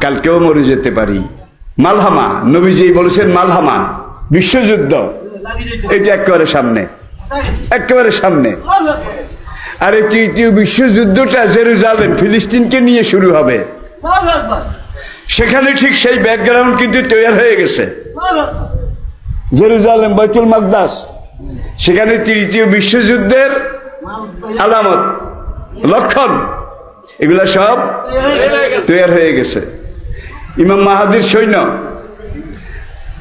কালকেও মরে যেতে পারি। মালহামা, নবীজি বলেছেন মালহামা, বিশ্বযুদ্ধ, এটা একেবারে সামনে, একেবারে সামনে। আর এই তৃতীয় বিশ্বযুদ্ধটা জেরুজালেম ফিলিস্তিনকে নিয়ে শুরু হবে। সেখানে ঠিক সেই ব্যাকগ্রাউন্ড কিন্তু তৈরি হয়ে গেছে। জেরুজালেম, বাইতুল মাকদাস, সেখানে তৃতীয় বিশ্বযুদ্ধের আলামত, লক্ষণ, এগুলা সব তৈরি হয়ে গেছে। ইমাম মাহাদির সৈন্য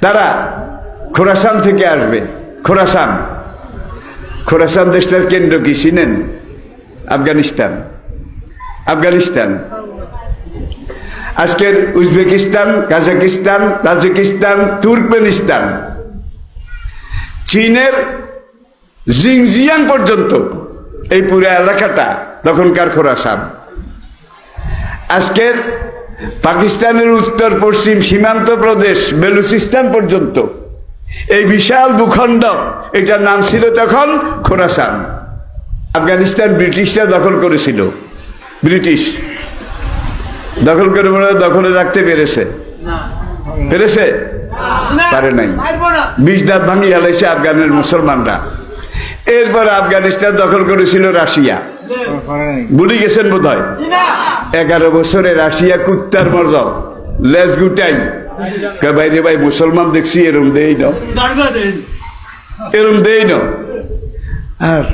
তারা খোরাসান থেকে আসবে। খোরাসান, খোরাসান দেশটার কেন্দ্র কি চিনেন? আফগানিস্তান। আফগানিস্তান আজকের উজবেকিস্তান, কাজাকিস্তান, তাজিকিস্তান, তুর্কমেনিস্তান, চীনের জিনজিয়াং পর্যন্ত এই পুরো এলাকাটা তখনকার খোরাসান। আজকের পাকিস্তানের উত্তর পশ্চিম সীমান্ত প্রদেশ বেলুচিস্তান পর্যন্ত এই বিশাল ভূখণ্ড, এটার নাম ছিল তখন খোরাসান। আফগানিস্তান ব্রিটিশরা দখল করেছিল। ব্রিটিশ দখল করে দখলে রাখতে পেরেছে? পেরেছে? পারে নাই। 20 দাঁত ভাঙিয়ে হালাইছে আফগানের মুসলমানরা। এরপর আফগানিস্তান দখল করেছিল রাশিয়া। ভুলে গেছেন বোধ হয়। 11 বছরে রাশিয়া কুত্তার মজব লেজ গুটাই বাইরে ভাই মুসলমান দেখছি এরম দেই না, এরম দেই না। আর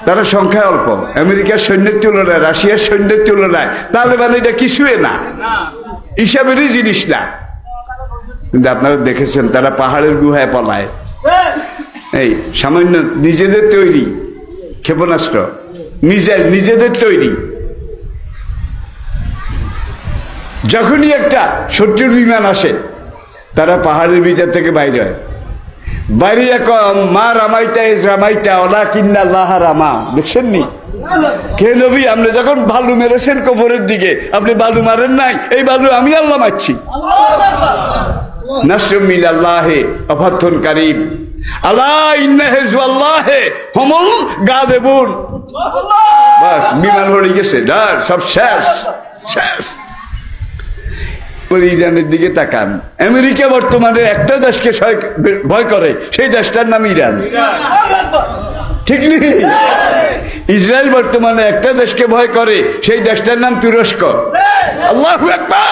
তারা সংখ্যায় অল্প, আমেরিকার সৈন্যের তুলনায়, রাশিয়ার সৈন্যের তুলনায় তালেবান এটা কিছুই না, হিসাবেরই জিনিস না। কিন্তু আপনারা দেখেছেন তারা পাহাড়ের গুহায় পলায়। এই সামান্য নিজেদের তৈরি ক্ষেপণাস্ত্র, মিসাইল নিজেদের তৈরি। যখনই একটা শত্রুর বিমান আসে তারা পাহাড়ের ভিতর থেকে বাইরে হয়। বাইরে মা রামাইতা ইজ রামাইতা ওলা কিন্না লাহা রামা। দেখছেন নি? কে নবী, আপনি যখন বালু মেরেছেন কবরের দিকে, আপনি বালু মারেন নাই, এই বালু আমি আল্লাহ মারছি। নাসরুম মিনাল্লাহি ওয়া ফাতহুন কারীব, আলা ইন্না হিজবাল্লাহি হুমুল গালিবুন। বাস বিমান উড়ে গেছে, ডার সব শেষ, শেষ। ইরানের দিকে তাকান। আমেরিকা বর্তমানে একটা দেশকে ভয় করে, সেই দেশটার নাম ইরান। ঠিক নেই? ইসরায়েল বর্তমানে একটা দেশকে ভয় করে, সেই দেশটার নাম তুরস্ক। আল্লাহু আকবার।